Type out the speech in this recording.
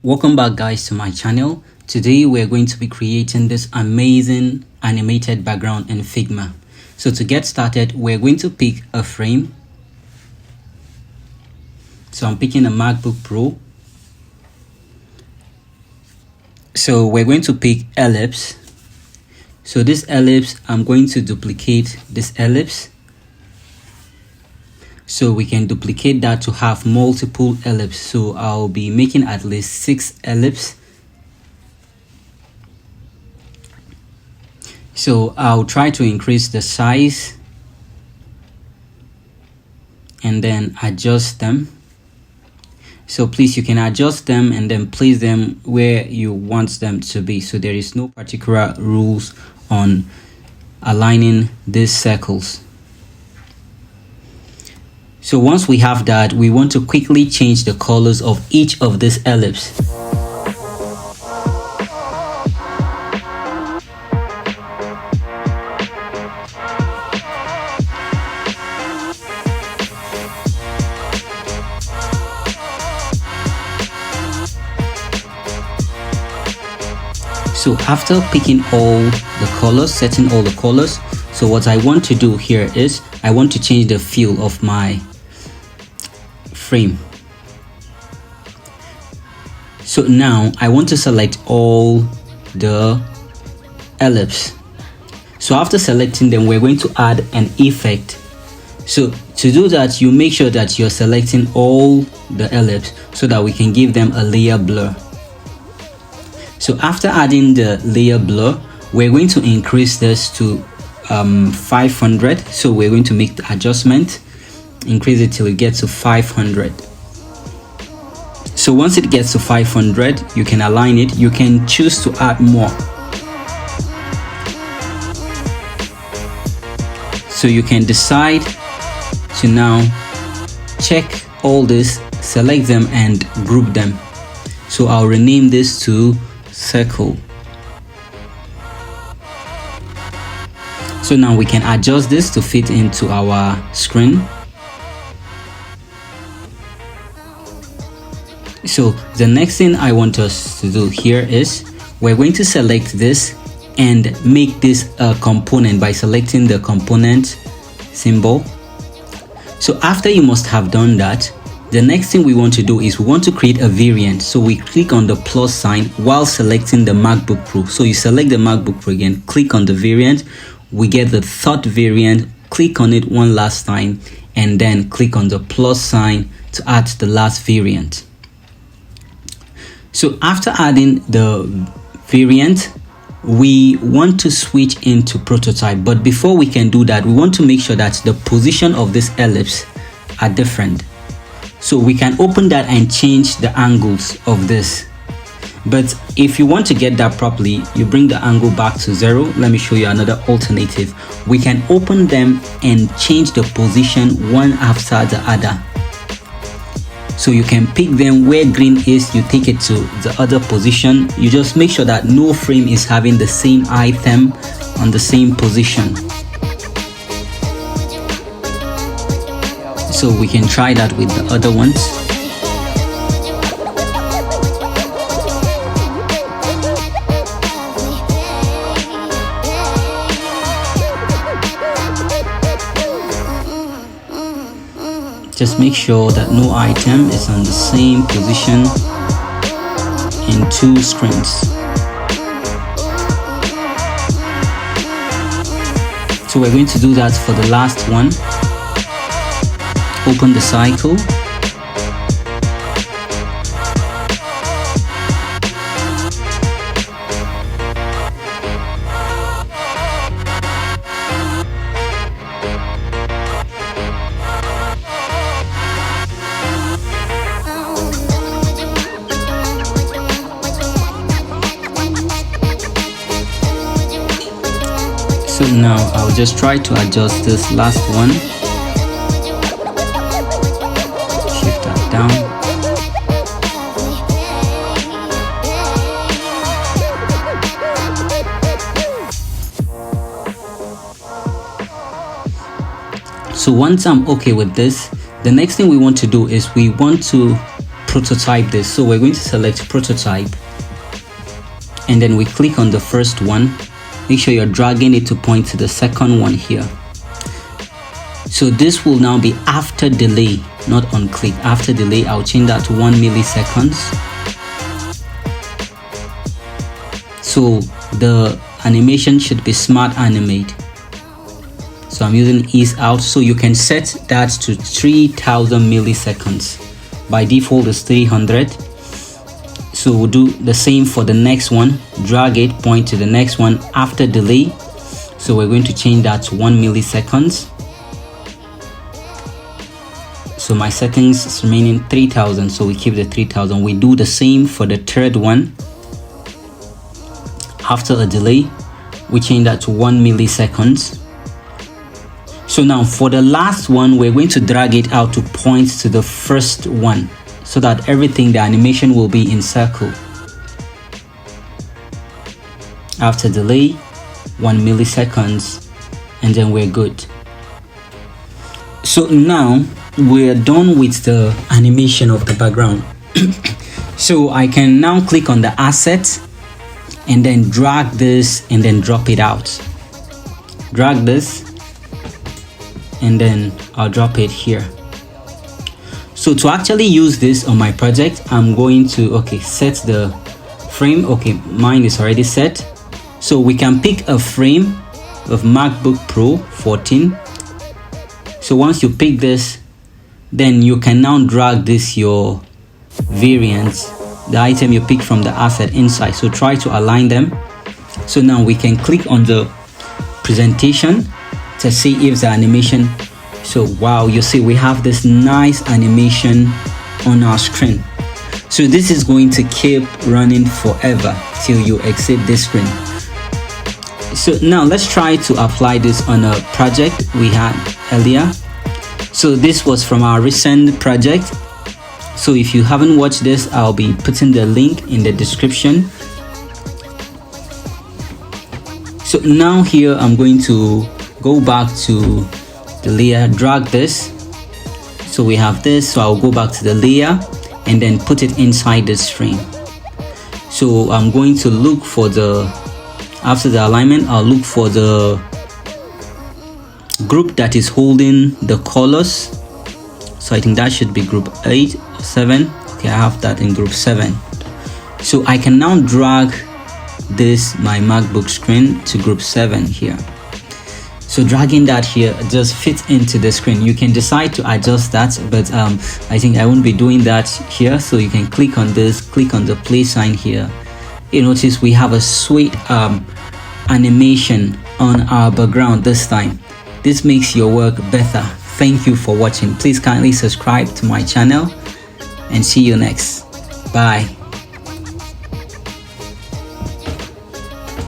Welcome back guys to my channel. Today we're going to be creating this amazing animated background in Figma. So to get started, we're going to pick a frame. So I'm picking a MacBook Pro. So we're going to pick ellipse. So this ellipse, I'm going to duplicate this ellipse. So we can duplicate that to have multiple ellipses. So I'll be making at least 6 ellipses. So I'll try to increase the size and then adjust them. So please, you can adjust them and then place them where you want them to be. So there is no particular rules on aligning these circles. So once we have that, we want to quickly change the colors of each of these ellipses. So after picking all the colors, setting all the colors, so what I want to do here is I want to change the feel of my frame. So now I want to select all the ellipses. So after selecting them, we're going to add an effect. So to do that, you make sure that you're selecting all the ellipses so that we can give them a layer blur. So after adding the layer blur, we're going to increase this to 500. So we're going to make the adjustment, increase it till it gets to 500. So once it gets to 500, you can align it. You can choose to add more. So you can decide to now check all this, select them and group them. So I'll rename this to circle. So now we can adjust this to fit into our screen. So the next thing I want us to do here is we're going to select this and make this a component by selecting the component symbol. So after you must have done that, the next thing we want to do is we want to create a variant. So we click on the plus sign while selecting the MacBook Pro. So you select the MacBook Pro again, click on the variant. We get the third variant, click on it one last time, and then click on the plus sign to add the last variant. So after adding the variant, we want to switch into prototype. But before we can do that, we want to make sure that the position of this ellipse are different. So we can open that and change the angles of this. But if you want to get that properly, you bring the angle back to 0. Let me show you another alternative. We can open them and change the position one after the other. So you can pick them where green is, you take it to the other position. You just make sure that no frame is having the same item on the same position. So we can try that with the other ones. Just make sure that no item is on the same position in 2 screens. So we're going to do that for the last one. Open the cycle. So now I'll just try to adjust this last one. Shift that down. So once I'm okay with this, the next thing we want to do is we want to prototype this. So we're going to select prototype, and then we click on the first one. Make sure you're dragging it to point to the second one here. So this will now be after delay, not on click. After delay, I'll change that to 1 milliseconds. So the animation should be smart animate. So I'm using ease out, so you can set that to 3000 milliseconds. By default is 300. So we'll do the same for the next one. Drag it, point to the next one after delay. So we're going to change that to 1 milliseconds. So my settings is remaining 3000, so we keep the 3000. We do the same for the third one. After a delay, we change that to 1 milliseconds. So now for the last one, we're going to drag it out to point to the first one, so that everything, the animation will be in circle. After delay, 1 milliseconds, and then we're good. So now we're done with the animation of the background. So I can now click on the asset and then drag this and then drop it out. Drag this and then I'll drop it here. So to actually use this on my project, I'm going to set the frame. Mine is already set. So we can pick a frame of MacBook Pro 14. So once you pick this, then you can now drag this your variants, the item you pick from the asset inside. So try to align them. So now we can click on the presentation to see if the animation. So wow, you see we have this nice animation on our screen. So this is going to keep running forever till you exit this screen. So now let's try to apply this on a project we had earlier. So this was from our recent project. So if you haven't watched this, I'll be putting the link in the description. So now here I'm going to go back to the layer, drag this. So we have this, so I'll go back to the layer and then put it inside this frame. So I'm going to look for after the alignment, I'll look for the group that is holding the colors. So I think that should be group 8 or 7. Okay, I have that in group 7. So I can now drag my MacBook screen to group 7 here. So dragging that here just fits into the screen. You can decide to adjust that, but I think I won't be doing that here. So you can click on this, click on the play sign here. You notice we have a sweet animation on our background this time. This makes your work better. Thank you for watching. Please kindly subscribe to my channel and see you next. Bye.